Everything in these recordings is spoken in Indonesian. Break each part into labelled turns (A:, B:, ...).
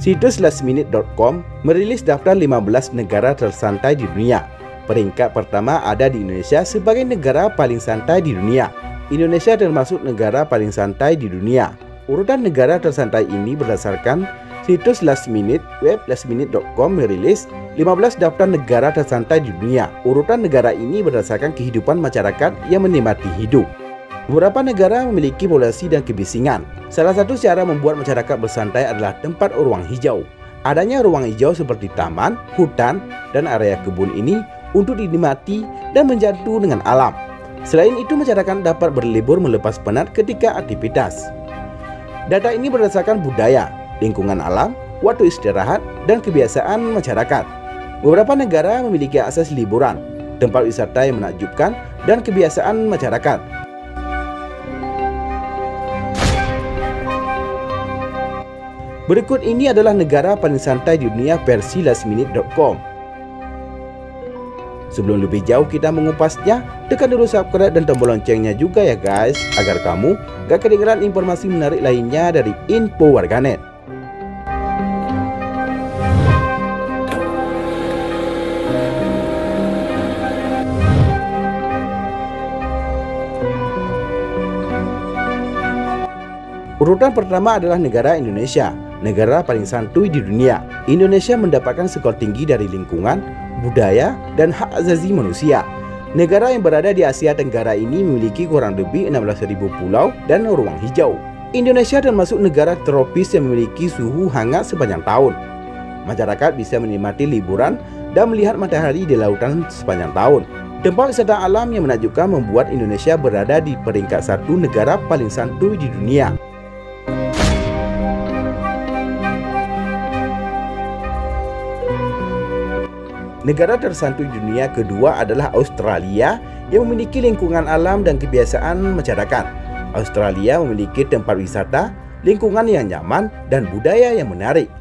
A: Situs lastminute.com merilis daftar 15 negara tersantai di dunia. Peringkat pertama ada di Indonesia sebagai negara paling santai di dunia. Indonesia termasuk negara paling santai di dunia. Urutan negara tersantai ini berdasarkan situs Last Minute, web lastminute.com merilis 15 daftar negara tersantai di dunia. Urutan negara ini berdasarkan kehidupan masyarakat yang menikmati hidup. Beberapa negara memiliki populasi dan kebisingan. Salah satu cara membuat masyarakat bersantai adalah tempat ruang hijau. Adanya ruang hijau seperti taman, hutan, dan area kebun ini untuk dinikmati dan menjadu dengan alam. Selain itu, masyarakat dapat berlibur melepas penat ketika aktivitas. Data ini berdasarkan budaya, lingkungan alam, waktu istirahat, dan kebiasaan masyarakat. Beberapa negara memiliki akses liburan, tempat wisata yang menakjubkan, dan kebiasaan masyarakat. Berikut ini adalah negara paling santai di dunia versi lastminute.com. Sebelum lebih jauh kita mengupasnya, tekan dulu subscribe dan tombol loncengnya juga ya guys, agar kamu gak ketinggalan informasi menarik lainnya dari Info Warganet. Urutan pertama adalah negara Indonesia, negara paling santuy di dunia. Indonesia mendapatkan skor tinggi dari lingkungan, budaya, dan hak asasi manusia. Negara yang berada di Asia Tenggara ini memiliki kurang lebih 16.000 pulau dan ruang hijau. Indonesia termasuk negara tropis yang memiliki suhu hangat sepanjang tahun. Masyarakat bisa menikmati liburan dan melihat matahari di lautan sepanjang tahun. Tempat wisata alam yang menakjubkan membuat Indonesia berada di peringkat 1 negara paling santuy di dunia. Negara tersantuy dunia kedua adalah Australia yang memiliki lingkungan alam dan kebiasaan masyarakat. Australia memiliki tempat wisata, lingkungan yang nyaman, dan budaya yang menarik.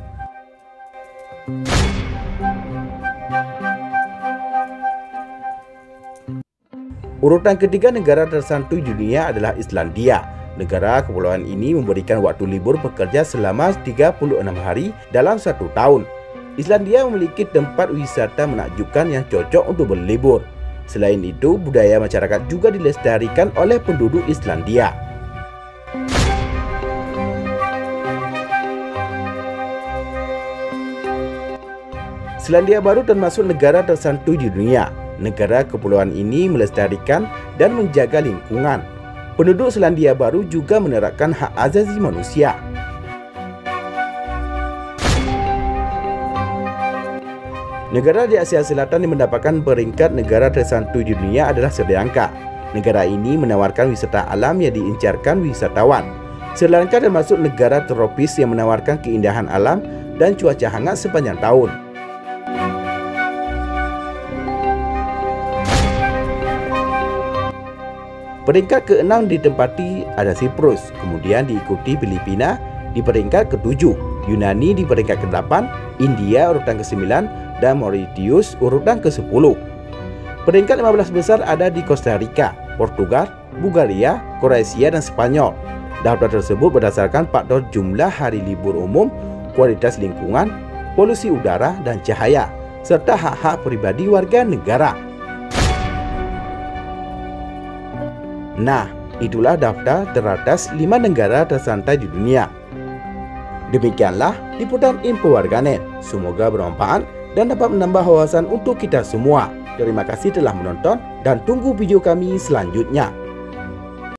A: Urutan ketiga negara tersantuy dunia adalah Islandia. Negara kepulauan ini memberikan waktu libur pekerja selama 36 hari dalam 1 tahun. Islandia memiliki tempat wisata menakjubkan yang cocok untuk berlibur. Selain itu, budaya masyarakat juga dilestarikan oleh penduduk Islandia. Selandia Baru termasuk negara tersantuy di dunia. Negara kepulauan ini melestarikan dan menjaga lingkungan. Penduduk Selandia Baru juga menerapkan hak asasi manusia. Negara di Asia Selatan yang mendapatkan peringkat negara tersantuy di dunia adalah Sri Lanka. Negara ini menawarkan wisata alam yang diincarkan wisatawan. Sri Lanka termasuk negara tropis yang menawarkan keindahan alam dan cuaca hangat sepanjang tahun. Peringkat ke-6 ditempati ada Siprus, kemudian diikuti Filipina di peringkat ke-7, Yunani di peringkat ke-8, India urutan ke-9, dan Mauritius urutan ke-10. Peringkat 15 besar ada di Costa Rica, Portugal, Bulgaria, Kroasia, dan Spanyol. Daftar tersebut berdasarkan faktor jumlah hari libur umum, kualitas lingkungan, polusi udara, dan cahaya, serta hak-hak pribadi warga negara. Nah, itulah daftar teratas 5 negara tersantai di dunia. Demikianlah liputan Info Warganet. Semoga bermanfaat dan dapat menambah wawasan untuk kita semua. Terima kasih telah menonton dan tunggu video kami selanjutnya.